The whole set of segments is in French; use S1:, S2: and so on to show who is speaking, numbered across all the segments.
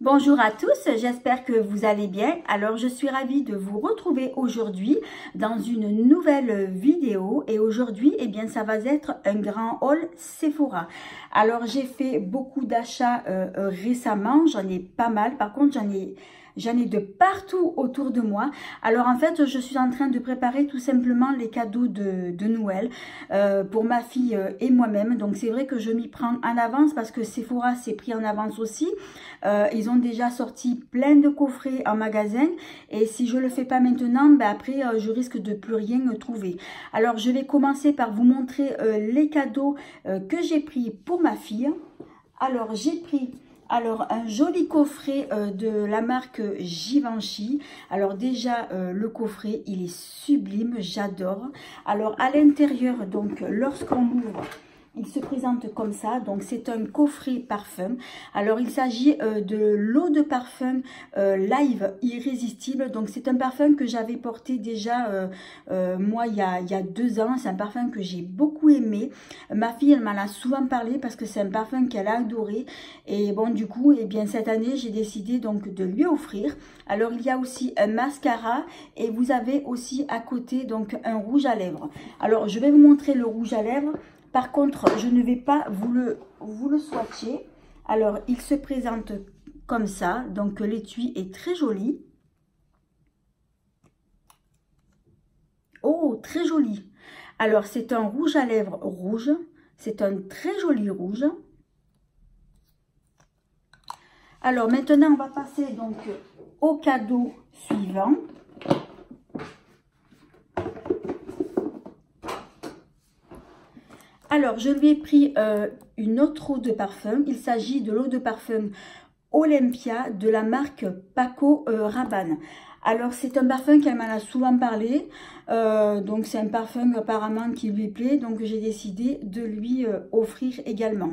S1: Bonjour à tous, j'espère que vous allez bien. Alors je suis ravie de vous retrouver aujourd'hui dans une nouvelle vidéo et aujourd'hui ça va être un grand haul Sephora. Alors j'ai fait beaucoup d'achats récemment, j'en ai pas mal, par contre j'en ai de partout autour de moi. Alors en fait, je suis en train de préparer tout simplement les cadeaux de Noël pour ma fille et moi-même. Donc c'est vrai que je m'y prends en avance parce que Sephora s'est pris en avance aussi. Ils ont déjà sorti plein de coffrets en magasin et si je le fais pas maintenant, après je risque de plus rien trouver. Alors je vais commencer par vous montrer les cadeaux que j'ai pris pour ma fille. Alors j'ai pris un joli coffret de la marque Givenchy. Alors déjà le coffret il est sublime, j'adore. Alors à l'intérieur, donc lorsqu'on l'ouvre, il se présente comme ça, donc c'est un coffret parfum. Alors il s'agit de l'eau de parfum Live Irrésistible. Donc c'est un parfum que j'avais porté déjà moi il y a 2 ans. C'est un parfum que j'ai beaucoup aimé. Ma fille elle m'en a souvent parlé parce que c'est un parfum qu'elle a adoré. Et bon du coup cette année j'ai décidé donc de lui offrir. Alors il y a aussi un mascara et vous avez aussi à côté donc un rouge à lèvres. Alors je vais vous montrer le rouge à lèvres. Par contre, je ne vais pas vous le swatcher. Alors, il se présente comme ça. Donc, l'étui est très joli. Oh, très joli. Alors, c'est un rouge à lèvres rouge. C'est un très joli rouge. Alors, maintenant, on va passer donc au cadeau suivant. Alors, je lui ai pris une autre eau de parfum. Il s'agit de l'eau de parfum Olympia de la marque Paco Rabanne. Alors, c'est un parfum qu'elle m'en a souvent parlé. Donc, c'est un parfum apparemment qui lui plaît. Donc, j'ai décidé de lui offrir également.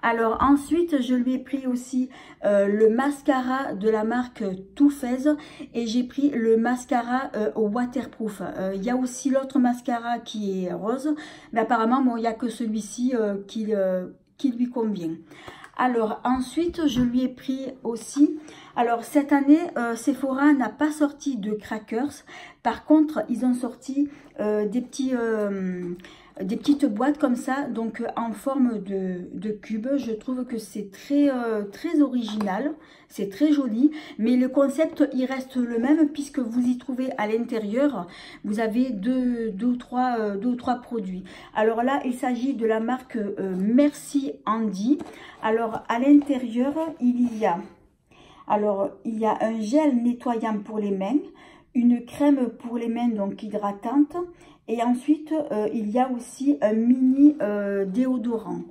S1: Alors, ensuite, je lui ai pris aussi le mascara de la marque Too Faced. Et j'ai pris le mascara waterproof. Il y a aussi l'autre mascara qui est rose. Mais apparemment, bon, il n'y a que celui-ci qui lui convient. Alors ensuite, je lui ai pris aussi, alors cette année, Sephora n'a pas sorti de crackers. Par contre, ils ont sorti des petites boîtes comme ça, donc en forme de cube. Je trouve que c'est très original, c'est très joli. Mais le concept, il reste le même puisque vous y trouvez à l'intérieur, vous avez deux ou trois produits. Alors là, il s'agit de la marque Merci Andy. Alors à l'intérieur, il y a un gel nettoyant pour les mains, une crème pour les mains donc hydratante et ensuite il y a aussi un mini déodorant.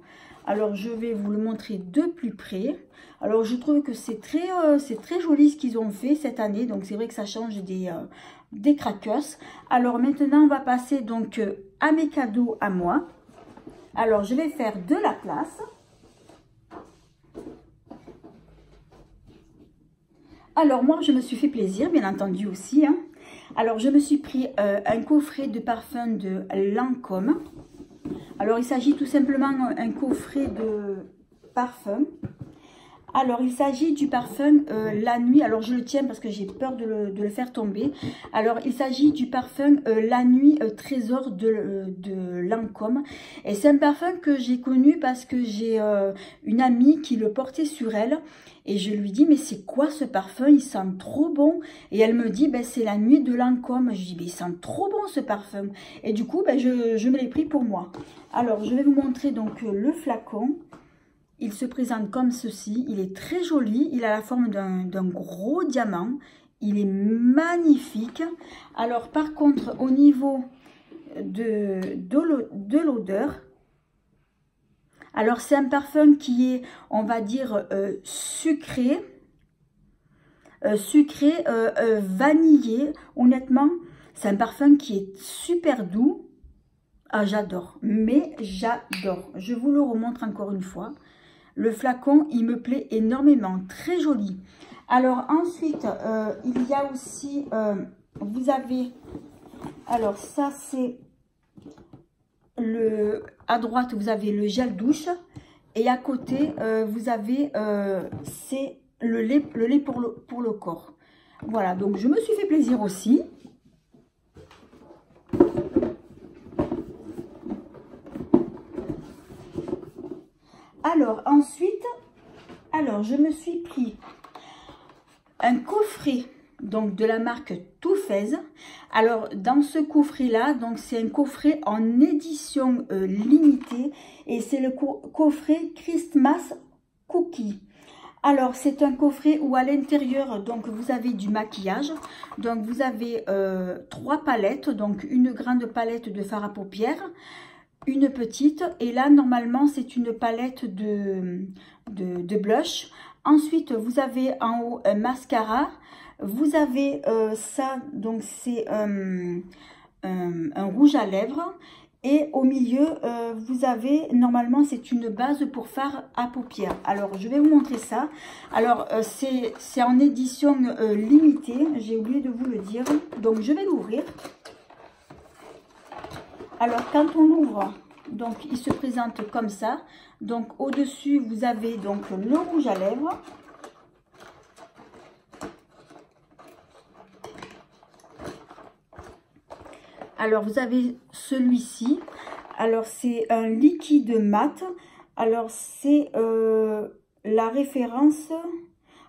S1: Alors je vais vous le montrer de plus près. Alors je trouve que c'est très joli ce qu'ils ont fait cette année, donc c'est vrai que ça change des crackers. Alors maintenant on va passer donc à mes cadeaux à moi. Alors je vais faire de la place. Alors moi je me suis fait plaisir bien entendu aussi. Alors je me suis pris un coffret de parfum de Lancôme. Alors il s'agit tout simplement d'un coffret de parfum. Alors il s'agit du parfum La Nuit. Alors je le tiens parce que j'ai peur de le faire tomber. Alors il s'agit du parfum La Nuit Trésor de Lancôme. Et c'est un parfum que j'ai connu parce que j'ai une amie qui le portait sur elle. Et je lui dis, mais c'est quoi ce parfum? Il sent trop bon. Et elle me dit, c'est La Nuit de Lancôme. Je dis, mais il sent trop bon ce parfum. Et du coup, je me l'ai pris pour moi. Alors, je vais vous montrer donc le flacon. Il se présente comme ceci. Il est très joli. Il a la forme d'un gros diamant. Il est magnifique. Alors, par contre, au niveau de l'odeur, alors, c'est un parfum qui est, on va dire, sucré, vanillé. Honnêtement, c'est un parfum qui est super doux. Ah, j'adore, mais j'adore. Je vous le remontre encore une fois. Le flacon, il me plaît énormément, très joli. Alors, ensuite, il y a aussi, vous avez, alors ça, c'est... à droite, vous avez le gel douche et à côté, vous avez ces le lait pour le corps. Voilà, donc je me suis fait plaisir aussi. Alors ensuite, je me suis pris un coffret donc de la marque Too Faced. Alors dans ce coffret là, donc c'est un coffret en édition limitée et c'est le coffret Christmas Cookie. Alors c'est un coffret où à l'intérieur donc vous avez du maquillage, donc vous avez 3 palettes, donc une grande palette de fard à paupières, une petite, et là normalement c'est une palette de blush. Ensuite vous avez en haut un mascara, vous avez ça, donc c'est un rouge à lèvres, et au milieu vous avez normalement c'est une base pour fard à paupières. Alors je vais vous montrer ça. Alors c'est en édition limitée, j'ai oublié de vous le dire, donc je vais l'ouvrir. Alors quand on l'ouvre, donc il se présente comme ça. Donc au dessus vous avez donc le rouge à lèvres. Alors vous avez celui-ci. Alors c'est un liquide mat. Alors c'est la référence.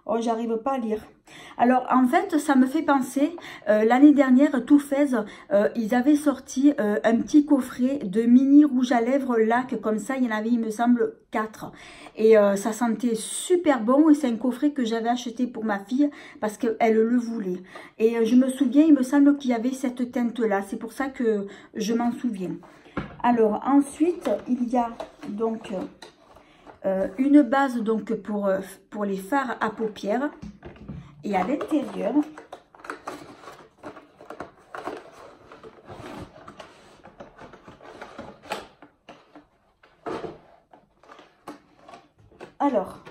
S1: Oh, j'arrive pas à lire. Alors en fait ça me fait penser, l'année dernière Too Faced, ils avaient sorti un petit coffret de mini rouge à lèvres lac, comme ça il y en avait il me semble 4, et ça sentait super bon, et c'est un coffret que j'avais acheté pour ma fille parce qu'elle le voulait, et je me souviens, il me semble qu'il y avait cette teinte là, c'est pour ça que je m'en souviens. Alors ensuite il y a donc une base donc pour les fards à paupières. Et à l'intérieur, alors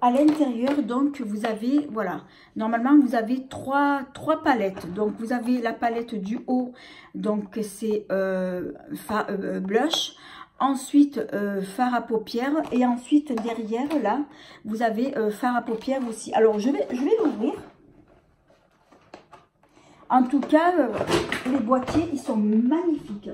S1: à l'intérieur donc vous avez, voilà, normalement vous avez trois palettes. Donc vous avez la palette du haut, donc c'est blush. Ensuite fard à paupières, et ensuite derrière là vous avez fard à paupières aussi. Alors je vais l'ouvrir. En tout cas les boîtiers ils sont magnifiques.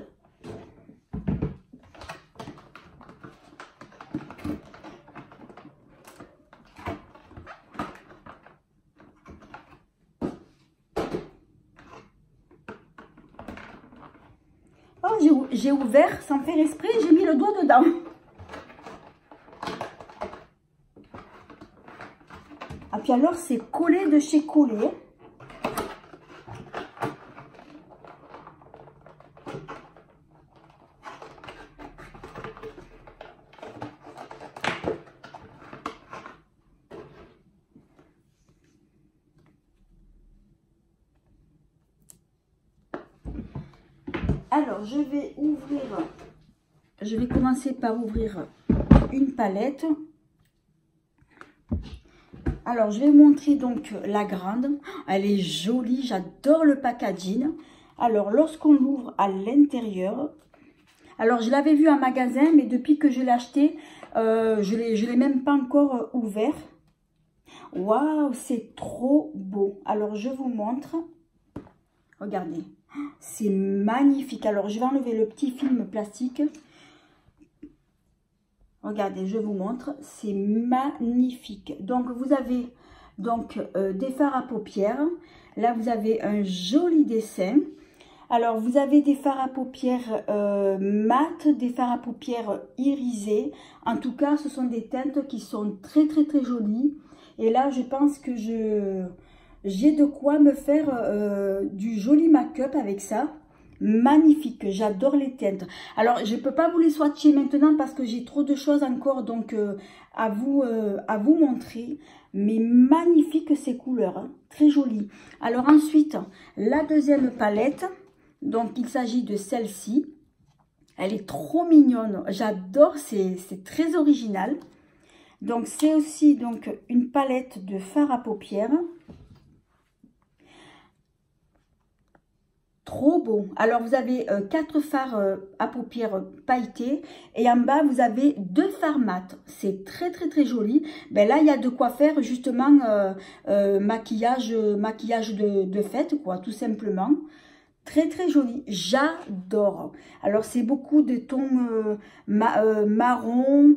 S1: Oh, j'ai ouvert sans faire exprès, j'ai mis le doigt dedans. Ah puis alors c'est collé de chez collé. Alors, je vais commencer par ouvrir une palette. Alors, je vais vous montrer donc la grande. Elle est jolie, j'adore le packaging. Alors, lorsqu'on l'ouvre à l'intérieur, alors je l'avais vu en magasin, mais depuis que je l'ai acheté, je l'ai même pas encore ouvert. Waouh, c'est trop beau. Alors, je vous montre. Regardez. C'est magnifique. Alors, je vais enlever le petit film plastique. Regardez, je vous montre. C'est magnifique. Donc, vous avez donc des fards à paupières. Là, vous avez un joli dessin. Alors, vous avez des fards à paupières mat, des fards à paupières irisés. En tout cas, ce sont des teintes qui sont très, très, très jolies. Et là, je pense que j'ai de quoi me faire du joli make-up avec ça. Magnifique, j'adore les teintes. Alors, je ne peux pas vous les swatcher maintenant parce que j'ai trop de choses encore donc à vous montrer. Mais magnifique ces couleurs, hein, très jolies. Alors ensuite, la deuxième palette, donc il s'agit de celle-ci. Elle est trop mignonne, j'adore, c'est très original. Donc c'est aussi donc une palette de fard à paupières. Trop beau. Alors, vous avez 4 fards à paupières pailletés et en bas, vous avez 2 fards mat. C'est très, très, très joli. Ben là, il y a de quoi faire justement maquillage de fête, quoi, tout simplement. Très, très joli. J'adore. Alors, c'est beaucoup de tons marron,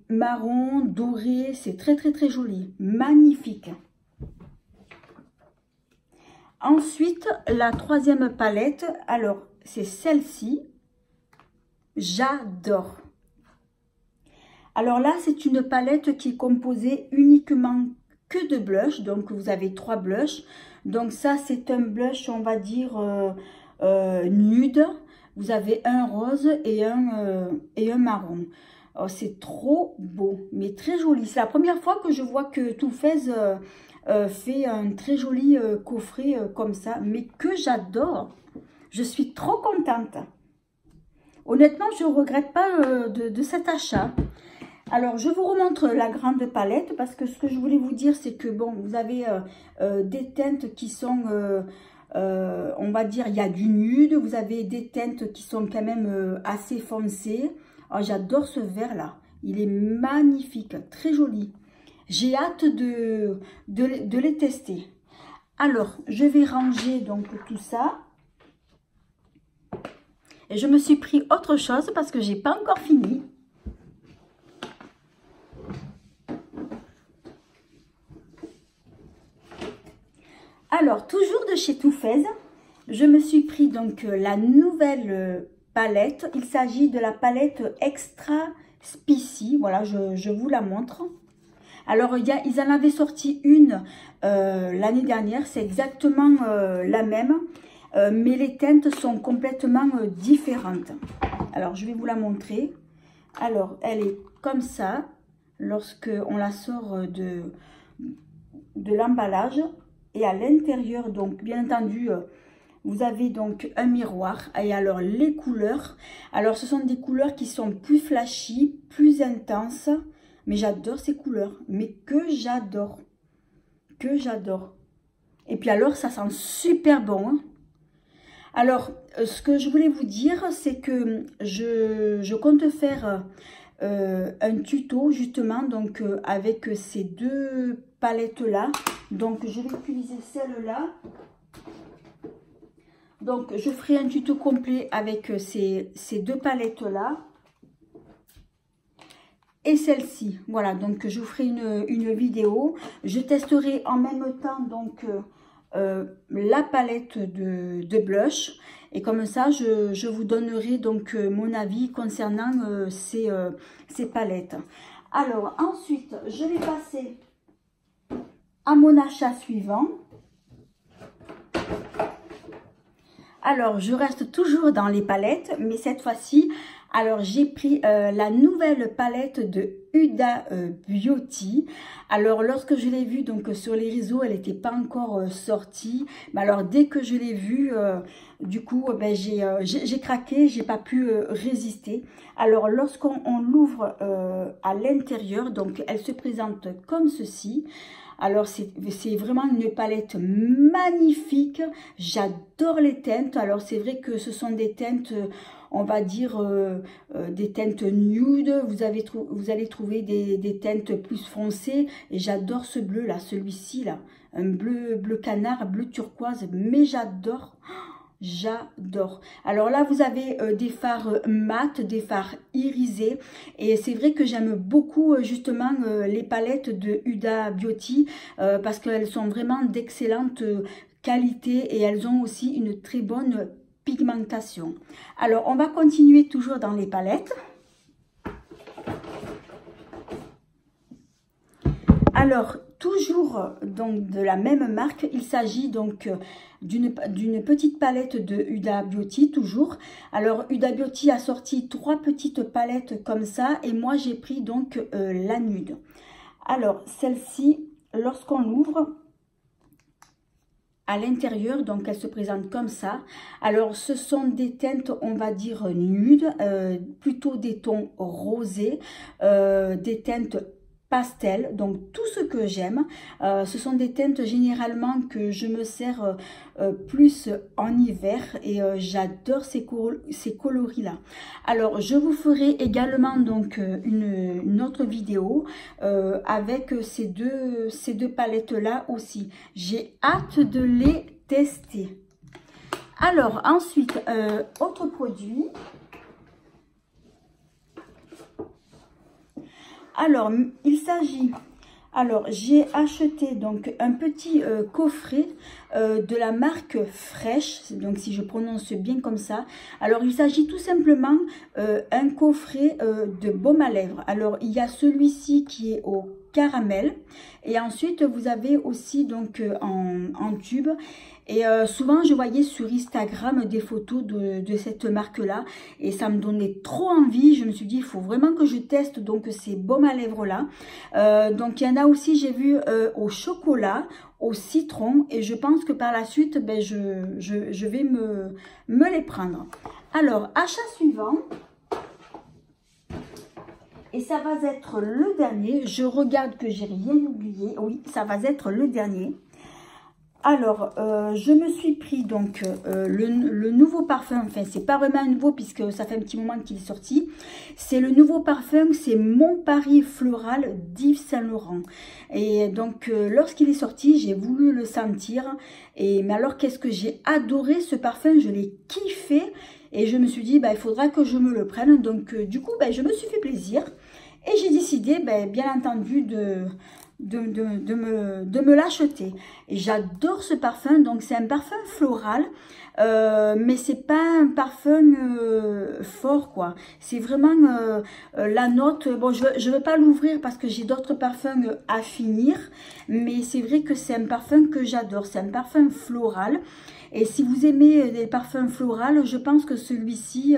S1: marron, doré. C'est très, très, très joli. Magnifique. Ensuite, la troisième palette, alors c'est celle-ci. J'adore. Alors là, c'est une palette qui est composée uniquement que de blush. Donc, vous avez 3 blushs. Donc ça, c'est un blush, on va dire, nude. Vous avez un rose et un marron. Oh, c'est trop beau, mais très joli. C'est la première fois que je vois que Too Faced fait un très joli coffret comme ça, mais que j'adore. Je suis trop contente. Honnêtement, je ne regrette pas de cet achat. Alors, je vous remontre la grande palette parce que ce que je voulais vous dire, c'est que bon, vous avez des teintes qui sont, on va dire, il y a du nude. Vous avez des teintes qui sont quand même assez foncées. Oh, j'adore ce vert-là. Il est magnifique, très joli. J'ai hâte de les tester. Alors, je vais ranger donc tout ça. Et je me suis pris autre chose parce que j'ai pas encore fini. Alors, toujours de chez Too Faced, je me suis pris donc la nouvelle palette. Il s'agit de la palette Extra Spicy. Voilà, je vous la montre. Alors, ils en avaient sorti une l'année dernière. C'est exactement la même. Mais les teintes sont complètement différentes. Alors, je vais vous la montrer. Alors, elle est comme ça. Lorsque on la sort de l'emballage. Et à l'intérieur, donc, bien entendu, vous avez donc un miroir. Et alors, les couleurs. Alors, ce sont des couleurs qui sont plus flashy, plus intenses. Mais j'adore ces couleurs. Mais que j'adore. Que j'adore. Et puis alors, ça sent super bon. Hein. Alors, ce que je voulais vous dire, c'est que je compte faire un tuto, justement, donc avec ces 2 palettes-là. Donc, je vais utiliser celle-là. Donc, je ferai un tuto complet avec ces 2 palettes-là. Et celle-ci, voilà, donc je vous ferai une vidéo. Je testerai en même temps donc la palette de blush. Et comme ça, je vous donnerai donc mon avis concernant ces palettes. Alors, ensuite, je vais passer à mon achat suivant. Alors, je reste toujours dans les palettes, mais cette fois-ci, alors j'ai pris la nouvelle palette de Huda Beauty. Alors, lorsque je l'ai vue donc sur les réseaux, elle n'était pas encore sortie. Mais alors, dès que je l'ai vue, du coup, ben, j'ai craqué, j'ai pas pu résister. Alors, lorsqu'on l'ouvre à l'intérieur, donc elle se présente comme ceci. Alors, c'est vraiment une palette magnifique. J'adore les teintes. Alors, c'est vrai que ce sont des teintes, on va dire, des teintes nude. Vous allez trouver des teintes plus foncées. Et j'adore ce bleu-là, celui-ci, là. Un bleu canard, bleu turquoise. Mais j'adore. J'adore. Alors là, vous avez des fards mat, des fards irisés. Et c'est vrai que j'aime beaucoup justement les palettes de Huda Beauty parce qu'elles sont vraiment d'excellente qualité et elles ont aussi une très bonne pigmentation. Alors, on va continuer toujours dans les palettes. Alors, toujours donc de la même marque, il s'agit donc d'une petite palette de Huda Beauty, toujours. Alors, Huda Beauty a sorti 3 petites palettes comme ça, et moi j'ai pris donc la nude. Alors, celle-ci, lorsqu'on l'ouvre, à l'intérieur, donc elle se présente comme ça. Alors, ce sont des teintes, on va dire nudes, plutôt des tons rosés, des teintes pastel, donc tout ce que j'aime. Ce sont des teintes généralement que je me sers plus en hiver et j'adore ces coloris là. Alors je vous ferai également donc une autre vidéo avec ces deux palettes là aussi. J'ai hâte de les tester. Alors ensuite, autre produit. Alors, il s'agit... Alors, j'ai acheté donc un petit coffret de la marque Fresh, donc si je prononce bien comme ça. Alors, il s'agit tout simplement un coffret de baume à lèvres. Alors, il y a celui-ci qui est au caramel et ensuite vous avez aussi donc en tube. Et souvent, je voyais sur Instagram des photos de cette marque-là et ça me donnait trop envie. Je me suis dit, il faut vraiment que je teste donc ces baumes à lèvres-là. Donc, il y en a aussi, j'ai vu au chocolat, au citron et je pense que par la suite, ben, je vais me les prendre. Alors, achat suivant. Et ça va être le dernier. Je regarde que j'ai rien oublié. Oui, ça va être le dernier. Alors, je me suis pris donc le nouveau parfum, enfin c'est pas vraiment un nouveau puisque ça fait un petit moment qu'il est sorti. C'est le nouveau parfum, c'est Mon Paris Floral d'Yves Saint Laurent. Et donc lorsqu'il est sorti, j'ai voulu le sentir. Mais alors qu'est-ce que j'ai adoré ce parfum, je l'ai kiffé. Et je me suis dit, bah, il faudra que je me le prenne. Donc du coup, bah, je me suis fait plaisir. Et j'ai décidé, bah, bien entendu, de me l'acheter. Et j'adore ce parfum, donc c'est un parfum floral, mais c'est pas un parfum fort quoi. C'est vraiment la note, bon je veux pas l'ouvrir parce que j'ai d'autres parfums à finir, mais c'est vrai que c'est un parfum que j'adore, c'est un parfum floral. Et si vous aimez des parfums floraux, je pense que celui-ci,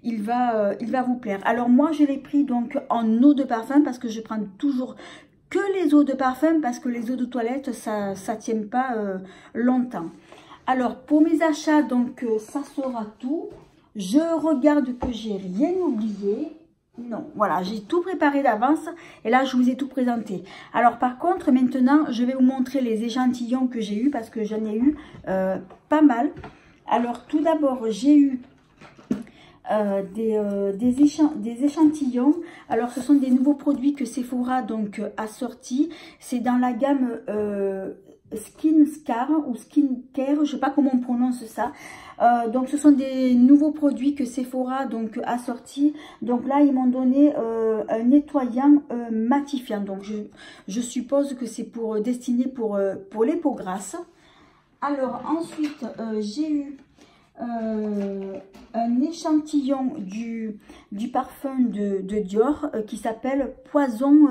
S1: il va vous plaire. Alors moi, je l'ai pris donc en eau de parfum parce que je prends toujours que les eaux de parfum parce que les eaux de toilette, ça tient pas longtemps. Alors, pour mes achats, donc ça sera tout. Je regarde que j'ai rien oublié. Non, voilà, j'ai tout préparé d'avance et là, je vous ai tout présenté. Alors, par contre, maintenant, je vais vous montrer les échantillons que j'ai eu parce que j'en ai eu pas mal. Alors, tout d'abord, j'ai eu des échantillons. Alors, ce sont des nouveaux produits que Sephora donc a sortis. C'est dans la gamme Skin Scar ou Skin Care, je sais pas comment on prononce ça. Donc ce sont des nouveaux produits que Sephora donc a sortis. Donc là ils m'ont donné un nettoyant matifiant. Donc je suppose que c'est pour destiné pour les peaux grasses. Alors ensuite j'ai eu un échantillon du parfum de Dior qui s'appelle Poison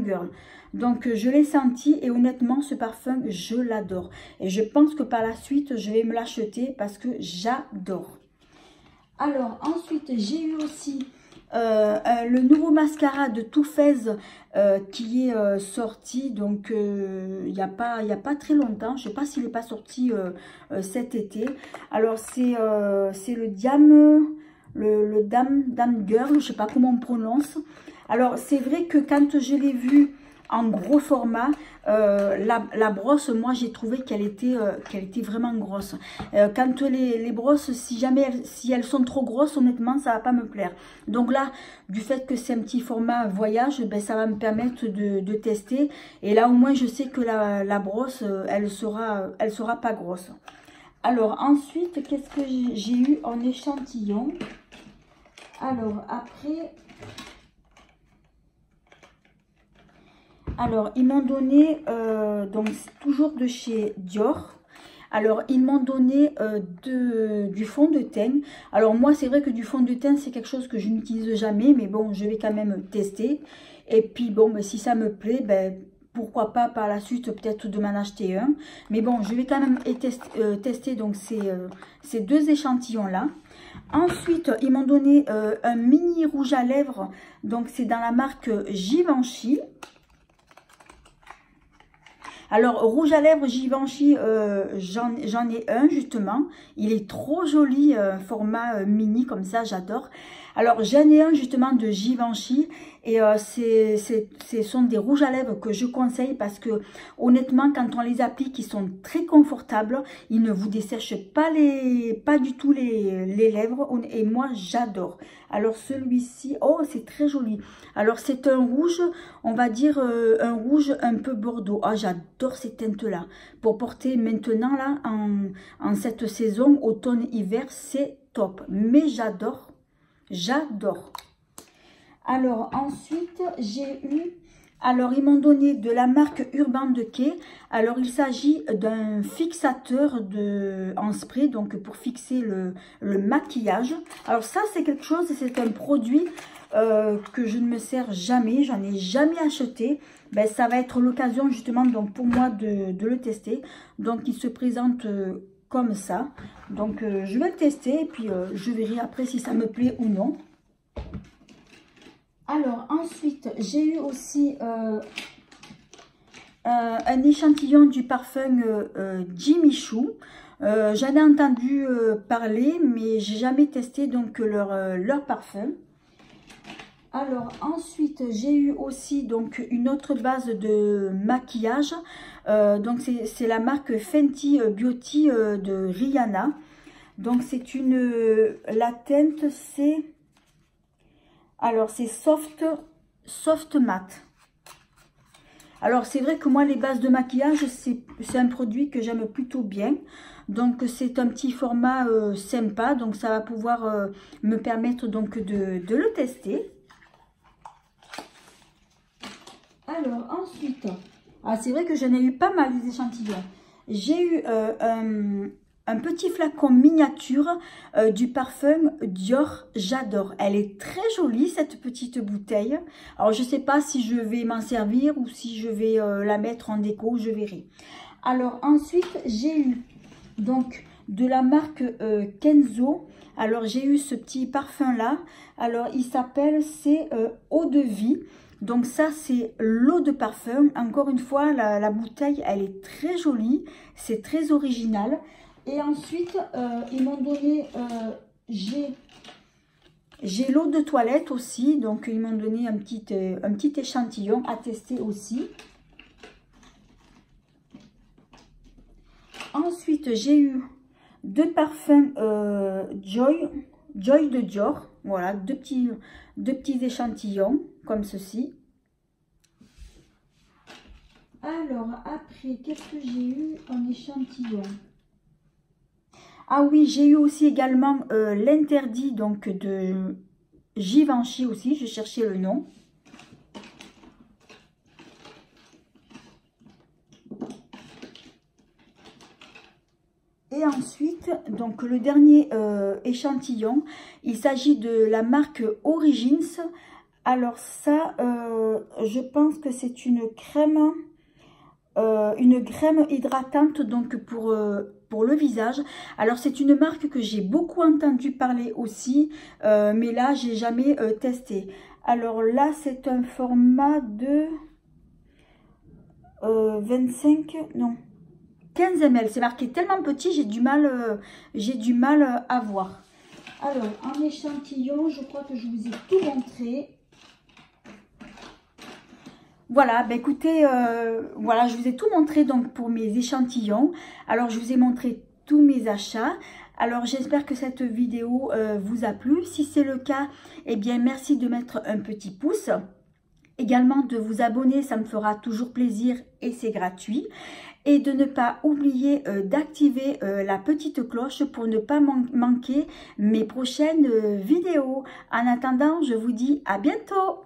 S1: Girl. Donc je l'ai senti et honnêtement ce parfum je l'adore et je pense que par la suite je vais me l'acheter parce que j'adore. Alors ensuite j'ai eu aussi le nouveau mascara de Too Faced qui est sorti donc il n'y a pas très longtemps. Je ne sais pas s'il n'est pas sorti cet été. Alors c'est le Dame Girl, je ne sais pas comment on prononce. Alors c'est vrai que quand je l'ai vu en gros format, la brosse, moi j'ai trouvé qu'elle était vraiment grosse. Quand les brosses, si elles sont trop grosses, honnêtement ça va pas me plaire. Donc là, du fait que c'est un petit format voyage, ben, ça va me permettre de tester. Et là au moins je sais que la brosse, elle sera pas grosse. Alors ensuite, qu'est-ce que j'ai eu en échantillon? Alors après... Alors, ils m'ont donné, donc toujours de chez Dior. Alors, ils m'ont donné du fond de teint. Alors, moi, c'est vrai que du fond de teint, c'est quelque chose que je n'utilise jamais. Mais bon, je vais quand même tester. Et puis, bon, ben, si ça me plaît, ben, pourquoi pas par la suite, peut-être de m'en acheter un. Mais bon, je vais quand même tester donc, ces deux échantillons-là. Ensuite, ils m'ont donné un mini rouge à lèvres. Donc, c'est dans la marque Givenchy. Alors, rouge à lèvres Givenchy, j'en ai un justement. Il est trop joli, format mini comme ça, j'adore. Alors, j'en ai un justement de Givenchy et ce sont des rouges à lèvres que je conseille parce que honnêtement, quand on les applique, ils sont très confortables. Ils ne vous dessèchent pas du tout les lèvres et moi, j'adore. Alors, celui-ci, oh, c'est très joli. Alors, c'est un rouge, on va dire un rouge un peu bordeaux. Ah, j'adore ces teintes-là. Pour porter maintenant, là, en cette saison, automne-hiver, c'est top. Mais j'adore. J'adore. Alors ensuite j'ai eu, alors ils m'ont donné de la marque Urban Decay. Alors il s'agit d'un fixateur en spray, donc pour fixer le maquillage. Alors ça c'est quelque chose, c'est un produit que je ne me sers jamais, j'en ai jamais acheté. Ben, ça va être l'occasion justement donc pour moi de le tester. Donc il se présente comme ça. Donc je vais le tester et puis je verrai après si ça me plaît ou non. Alors ensuite j'ai eu aussi un échantillon du parfum Jimmy Choo. J'en ai entendu parler mais j'ai jamais testé donc leur parfum. Alors ensuite j'ai eu aussi donc une autre base de maquillage, donc c'est la marque Fenty Beauty de Rihanna. Donc c'est la teinte c'est, alors c'est soft matte. Alors c'est vrai que moi les bases de maquillage c'est un produit que j'aime plutôt bien. Donc c'est un petit format sympa, donc ça va pouvoir me permettre donc de le tester. Alors ensuite, c'est vrai que j'en ai eu pas mal des échantillons. J'ai eu un petit flacon miniature du parfum Dior, j'adore. Elle est très jolie cette petite bouteille. Alors je sais pas si je vais m'en servir ou si je vais la mettre en déco, je verrai. Alors ensuite j'ai eu donc de la marque Kenzo. Alors j'ai eu ce petit parfum là. Alors il s'appelle, c'est Eau de Vie. Donc ça c'est l'eau de parfum. Encore une fois la bouteille elle est très jolie, c'est très original. Et ensuite ils m'ont donné, j'ai l'eau de toilette aussi. Donc ils m'ont donné un petit échantillon à tester aussi. Ensuite j'ai eu deux parfums Joy de Dior. Voilà, deux petits échantillons comme ceci. Alors après, qu'est-ce que j'ai eu en échantillon? Ah oui, j'ai eu aussi également l'interdit donc de Givenchy aussi, je cherchais le nom. Et ensuite, donc le dernier échantillon, il s'agit de la marque Origins. Alors ça, je pense que c'est une crème hydratante donc pour le visage. Alors c'est une marque que j'ai beaucoup entendu parler aussi, mais là j'ai jamais testé. Alors là c'est un format de 25, non, 15 ml. C'est marqué tellement petit, j'ai du mal à voir. Alors en échantillon, je crois que je vous ai tout montré. Voilà, bah écoutez, voilà, je vous ai tout montré donc pour mes échantillons. Alors, je vous ai montré tous mes achats. Alors, j'espère que cette vidéo vous a plu. Si c'est le cas, eh bien, merci de mettre un petit pouce. Également, de vous abonner, ça me fera toujours plaisir et c'est gratuit. Et de ne pas oublier d'activer la petite cloche pour ne pas manquer mes prochaines vidéos. En attendant, je vous dis à bientôt.